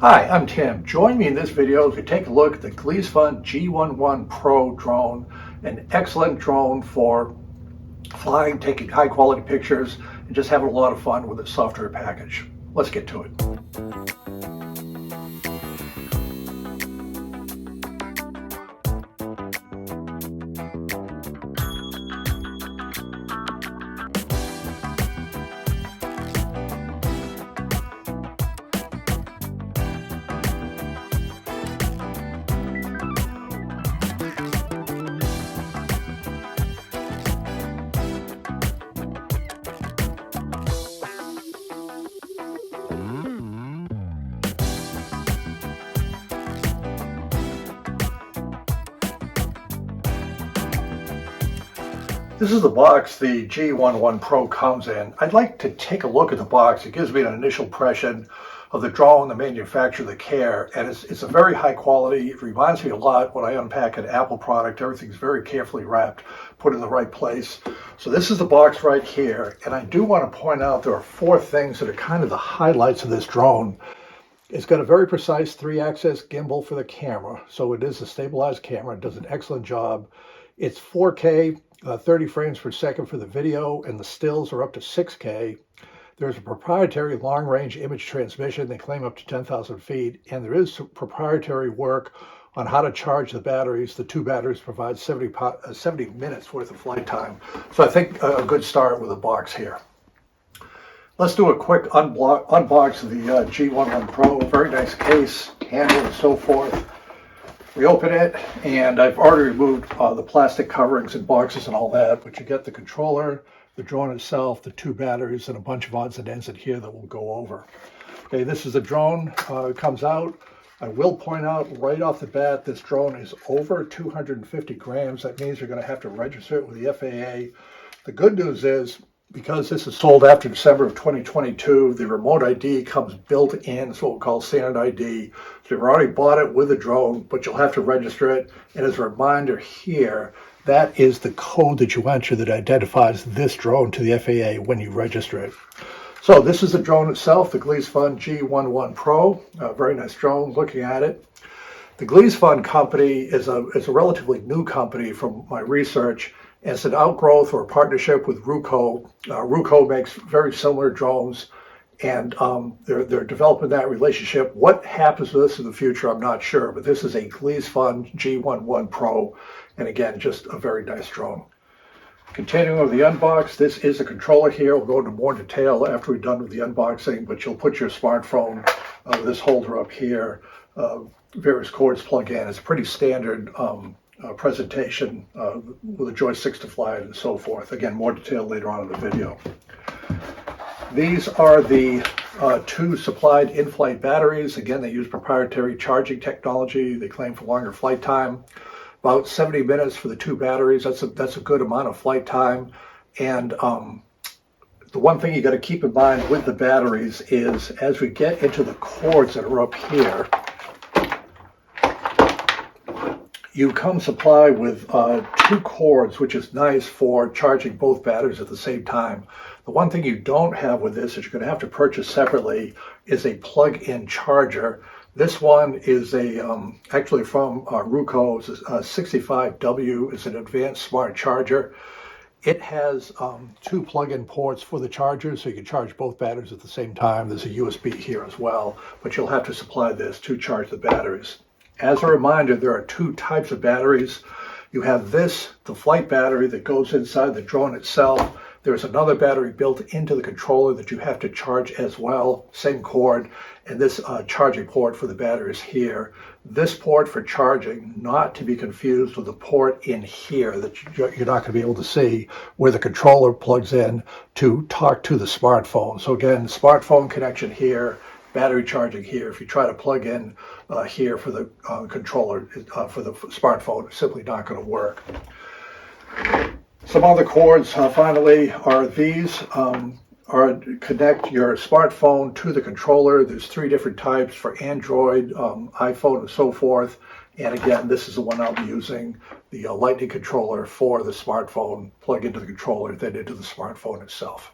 Hi, I'm Tim. Join me in this video as we take a look at the Gleesfun G11PRO drone, an excellent drone for flying, taking high quality pictures, and just having a lot of fun with its software package. Let's get to it. This is the box the G11PRO comes in. I'd like to take a look at the box. It gives me an initial impression of the drone, the manufacturer, the care, and it's a very high quality. It reminds me a lot when I unpack an Apple product. Everything's very carefully wrapped, put in the right place. So this is the box right here, and I do want to point out there are four things that are kind of the highlights of this drone. It's got a very precise 3-axis gimbal for the camera, so it is a stabilized camera. It does an excellent job. It's 4K, 30 frames per second for the video, and the stills are up to 6K. There's a proprietary long-range image transmission. They claim up to 10,000 feet, and there is proprietary work on how to charge the batteries. The two batteries provide 70 minutes worth of flight time. So I think a good start with a box here. Let's do a quick unbox of the G11PRO. Very nice case, handle, and so forth. We open it, and I've already removed the plastic coverings and boxes and all that, but you get the controller, the drone itself, the two batteries, and a bunch of odds and ends in here that we'll go over. Okay, this is the drone. It comes out. I will point out right off the bat, this drone is over 250 grams. That means you're going to have to register it with the FAA. The good news is, because this is sold after December of 2022, the remote ID comes built in. It's what we call standard ID. So you've already bought it with the drone, but you'll have to register it. And as a reminder here, that is the code that you enter that identifies this drone to the FAA when you register it. So this is the drone itself, the Gleesfun G11PRO. A very nice drone, looking at it. The Gleesfun company is a relatively new company from my research. It's an outgrowth or a partnership with Ruco. Ruco makes very similar drones, and they're developing that relationship. What happens with this in the future, I'm not sure, but this is a Gleesfun G11PRO, and again, just a very nice drone. Continuing with the unbox, this is a controller here. We'll go into more detail after we're done with the unboxing, but you'll put your smartphone with this holder up here. Various cords plug in. It's pretty standard presentation with the joysticks to fly and so forth. Again, more detail later on in the video. These are the two supplied in-flight batteries. Again, they use proprietary charging technology. They claim for longer flight time. About 70 minutes for the two batteries. That's a good amount of flight time. And the one thing you got to keep in mind with the batteries is as we get into the cords that are up here, you come supplied with two cords, which is nice for charging both batteries at the same time. The one thing you don't have with this that you're going to have to purchase separately is a plug-in charger. This one is actually from Ruco. It's a 65W. It's an advanced smart charger. It has two plug-in ports for the charger, so you can charge both batteries at the same time. There's a USB here as well, but you'll have to supply this to charge the batteries. As a reminder, there are two types of batteries. You have this, the flight battery that goes inside the drone itself. There's another battery built into the controller that you have to charge as well, same cord, and this charging port for the batteries here. This port for charging, not to be confused with the port in here that you're not going to be able to see, where the controller plugs in to talk to the smartphone. So again, smartphone connection here, battery charging here. If you try to plug in here for the controller, for the smartphone, it's simply not going to work. Some other cords, finally, are these. Connect your smartphone to the controller. There's three different types for Android, iPhone, and so forth. And again, this is the one I'll be using, the Lightning controller for the smartphone. Plug into the controller, then into the smartphone itself.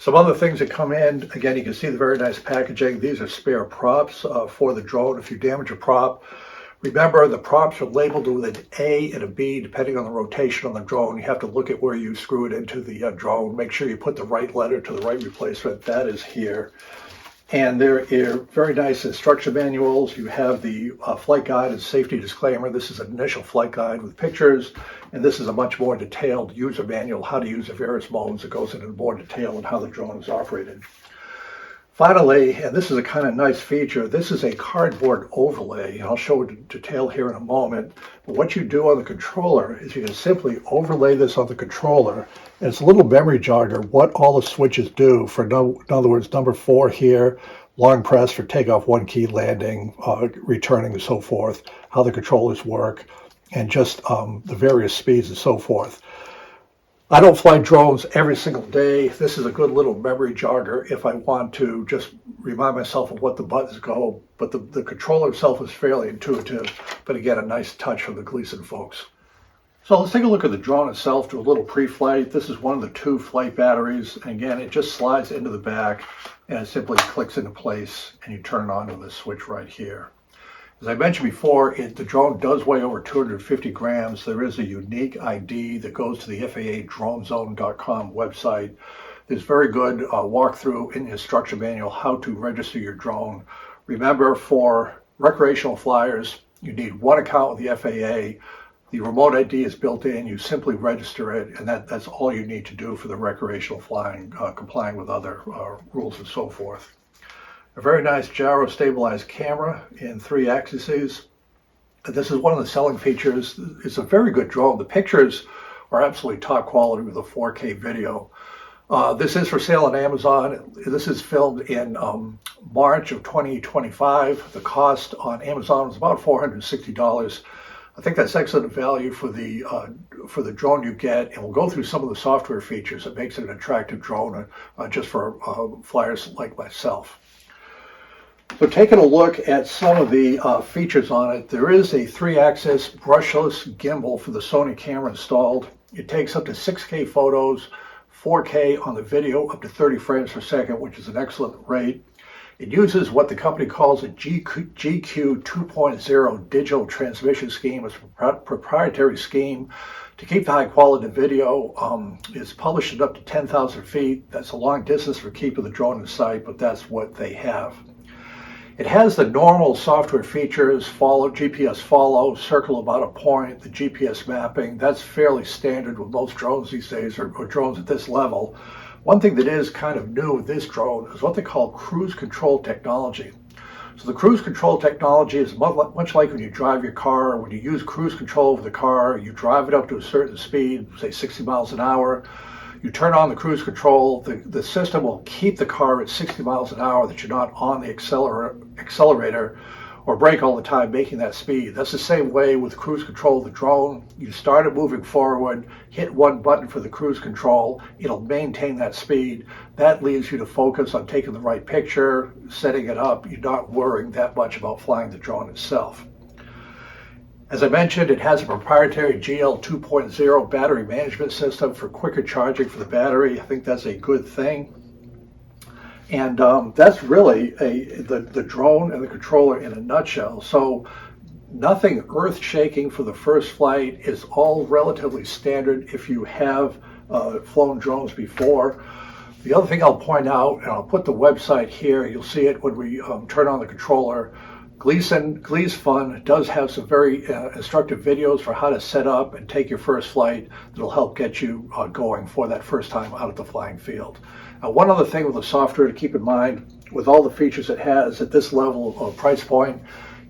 Some other things that come in, again, you can see the very nice packaging. These are spare props for the drone. If you damage a prop, remember the props are labeled with an A and a B depending on the rotation on the drone. You have to look at where you screw it into the drone. Make sure you put the right letter to the right replacement. That is here. And there are very nice instruction manuals. You have the flight guide and safety disclaimer. This is an initial flight guide with pictures, and this is a much more detailed user manual, how to use the various modes. It goes into more detail on how the drone is operated. Finally, and this is a kind of nice feature, this is a cardboard overlay. I'll show it in detail here in a moment. But what you do on the controller is you can simply overlay this on the controller. And it's a little memory jogger what all the switches do. For in other words, number 4 here, long press for takeoff, 1 key landing, returning and so forth, how the controllers work, and just the various speeds and so forth. I don't fly drones every single day. This is a good little memory jogger if I want to just remind myself of what the buttons go. But the controller itself is fairly intuitive, but again, a nice touch from the Gleesfun folks. So let's take a look at the drone itself, do a little pre-flight. This is one of the 2 flight batteries. And again, it just slides into the back and it simply clicks into place and you turn it on with this switch right here. As I mentioned before, the drone does weigh over 250 grams. There is a unique ID that goes to the FAAdronezone.com website. There's very good walkthrough in the instruction manual how to register your drone. Remember, for recreational flyers, you need 1 account with the FAA. The remote ID is built in. You simply register it, and that's all you need to do for the recreational flying, complying with other rules and so forth. A very nice gyro stabilized camera in 3 axes. This is one of the selling features. It's a very good drone. The pictures are absolutely top quality with a 4K video. This is for sale on Amazon. This is filmed in March of 2025. The cost on Amazon is about $460. I think that's excellent value for the drone you get, and we'll go through some of the software features that makes it an attractive drone just for flyers like myself. So taking a look at some of the features on it, there is a 3-axis brushless gimbal for the Sony camera installed. It takes up to 6K photos, 4K on the video, up to 30 frames per second, which is an excellent rate. It uses what the company calls a GQ 2.0 digital transmission scheme. It's a proprietary scheme to keep the high quality video. It's published at up to 10,000 feet. That's a long distance for keeping the drone in sight, but that's what they have. It has the normal software features, GPS follow, circle about a point, the GPS mapping. That's fairly standard with most drones these days, or drones at this level. One thing that is kind of new with this drone is what they call cruise control technology. So the cruise control technology is much like when you drive your car. When you use cruise control over the car, you drive it up to a certain speed, say 60 miles an hour. You turn on the cruise control, the system will keep the car at 60 miles an hour, that you're not on the accelerator or brake all the time, making that speed. That's the same way with cruise control of the drone. You start it moving forward, hit 1 button for the cruise control, it'll maintain that speed. That leaves you to focus on taking the right picture, setting it up. You're not worrying that much about flying the drone itself. As I mentioned, it has a proprietary GL 2.0 battery management system for quicker charging for the battery. I think that's a good thing. And that's really the drone and the controller in a nutshell. So nothing earth-shaking for the first flight. Is all relatively standard if you have flown drones before. The other thing I'll point out, and I'll put the website here, you'll see it when we turn on the controller. Gleesfun does have some very instructive videos for how to set up and take your first flight that'll help get you going for that first time out at the flying field. One other thing with the software to keep in mind, with all the features it has at this level of price point,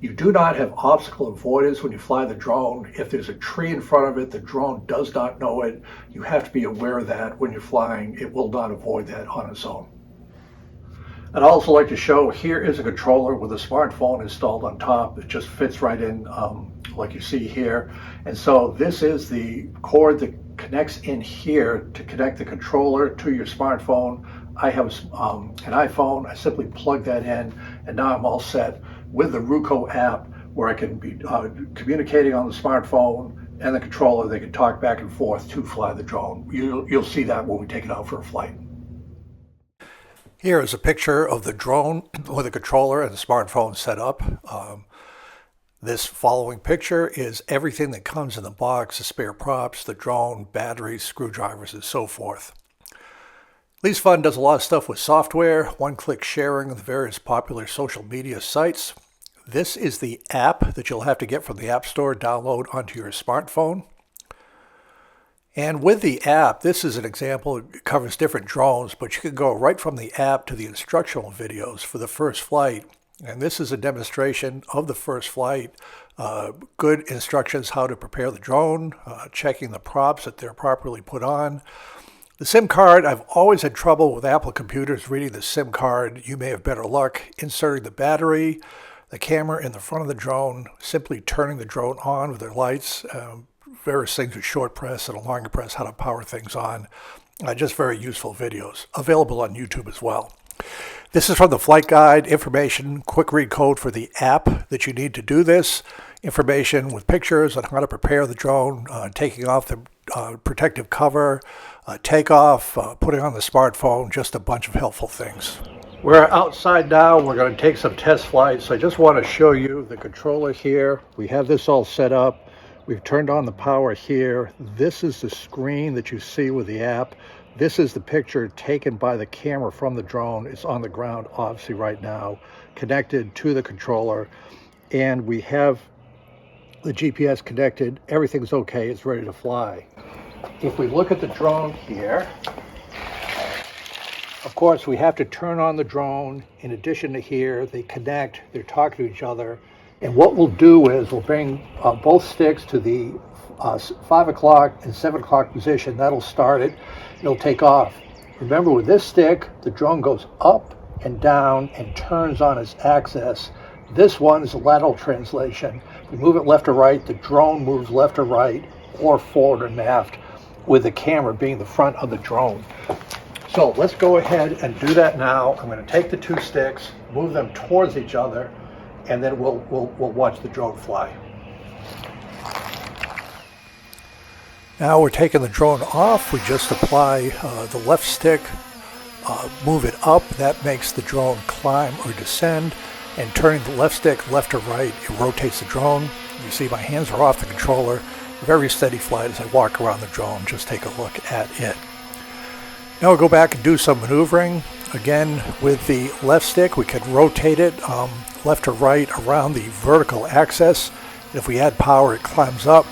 you do not have obstacle avoidance when you fly the drone. If there's a tree in front of it, the drone does not know it. You have to be aware of that when you're flying. It will not avoid that on its own. I'd also like to show, here is a controller with a smartphone installed on top. It just fits right in like you see here. And so this is the cord that connects in here to connect the controller to your smartphone. I have an iPhone. I simply plug that in, and now I'm all set with the Ruco app, where I can be communicating on the smartphone and the controller. They can talk back and forth to fly the drone. You'll see that when we take it out for a flight. Here is a picture of the drone with a controller and the smartphone set up. This following picture is everything that comes in the box, the spare props, the drone, batteries, screwdrivers, and so forth. Gleesfun does a lot of stuff with software, one-click sharing of the various popular social media sites. This is the app that you'll have to get from the App Store, download onto your smartphone. And with the app, this is an example. It covers different drones, but you can go right from the app to the instructional videos for the first flight. And this is a demonstration of the first flight. Good instructions how to prepare the drone, checking the props that they're properly put on. The SIM card, I've always had trouble with Apple computers reading the SIM card. You may have better luck inserting the battery, the camera in the front of the drone, simply turning the drone on with their lights, various things with short press and a longer press, how to power things on. Just very useful videos, available on YouTube as well. This is from the flight guide, information, quick read code for the app that you need to do this, information with pictures on how to prepare the drone, taking off the protective cover, takeoff, putting on the smartphone, just a bunch of helpful things. We're outside now. We're going to take some test flights. I just want to show you the controller here. We have this all set up. We've turned on the power here. This is the screen that you see with the app. This is the picture taken by the camera from the drone. It's on the ground, obviously, right now, connected to the controller. And we have the GPS connected. Everything's okay. It's ready to fly. If we look at the drone here, of course, we have to turn on the drone. In addition to here, they connect. They're talking to each other. And what we'll do is we'll bring both sticks to the 5 o'clock and 7 o'clock position. That'll start it. It'll take off. Remember, with this stick, the drone goes up and down and turns on its axis. This one is a lateral translation. If we move it left or right, the drone moves left or right or forward and aft, with the camera being the front of the drone. So let's go ahead and do that now. I'm going to take the two sticks, move them towards each other, and then we'll watch the drone fly. Now we're taking the drone off. We just apply the left stick, move it up. That makes the drone climb or descend. And turning the left stick left or right, it rotates the drone. You see my hands are off the controller. Very steady flight as I walk around the drone. Just take a look at it. Now we'll go back and do some maneuvering. Again, with the left stick, we can rotate it left or right around the vertical axis. If we add power, it climbs up.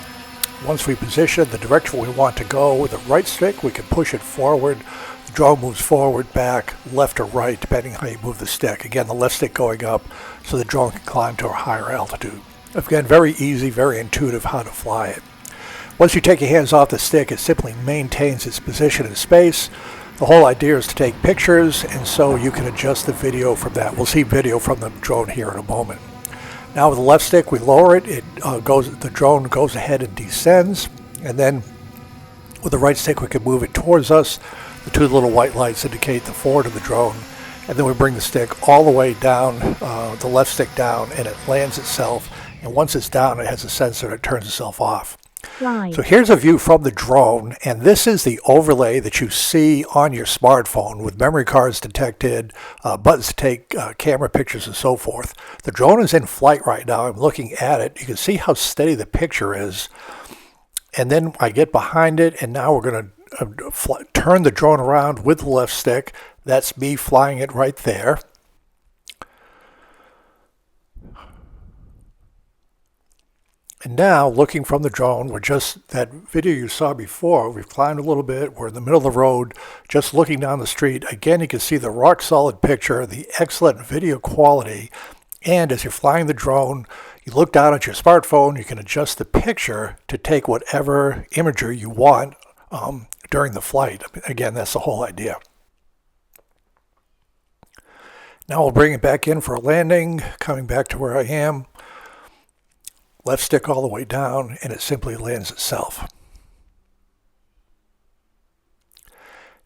Once we position the direction we want to go with the right stick, we can push it forward. The drone moves forward, back, left or right, depending how you move the stick. Again, the left stick going up so the drone can climb to a higher altitude. Again, very easy, very intuitive how to fly it. Once you take your hands off the stick, it simply maintains its position in space. The whole idea is to take pictures, and so you can adjust the video from that. We'll see video from the drone here in a moment. Now with the left stick, we lower it. The drone goes ahead and descends, and then with the right stick, we can move it towards us. The two little white lights indicate the forward of the drone, and then we bring the stick all the way down, the left stick down, and it lands itself. And once it's down, it has a sensor that turns itself off. Right. So here's a view from the drone, and this is the overlay that you see on your smartphone with memory cards detected, buttons to take camera pictures and so forth. The drone is in flight right now. I'm looking at it. You can see how steady the picture is. And then I get behind it, and now we're going to turn the drone around with the left stick. That's me flying it right there. And now, looking from the drone, that video you saw before, we've climbed a little bit, we're in the middle of the road, just looking down the street. Again, you can see the rock-solid picture, the excellent video quality, and as you're flying the drone, you look down at your smartphone, you can adjust the picture to take whatever imagery you want during the flight. Again, that's the whole idea. Now we'll bring it back in for a landing, coming back to where I am. Left stick all the way down, and it simply lands itself.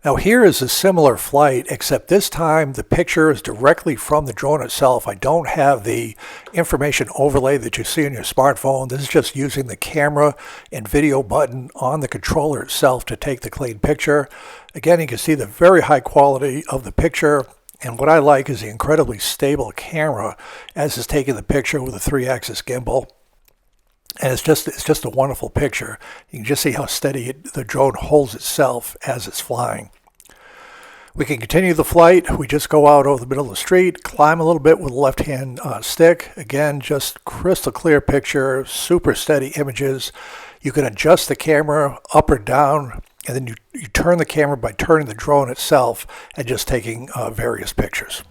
Now here is a similar flight, except this time the picture is directly from the drone itself. I don't have the information overlay that you see on your smartphone. This is just using the camera and video button on the controller itself to take the clean picture. Again, you can see the very high quality of the picture, And what I like is the incredibly stable camera as it's taking the picture with a 3-axis gimbal. And it's just a wonderful picture. You can just see how steady the drone holds itself as it's flying. We can continue the flight. We just go out over the middle of the street, climb a little bit with the left-hand stick. Again, just crystal clear picture, super steady images. You can adjust the camera up or down, and then you turn the camera by turning the drone itself and just taking various pictures.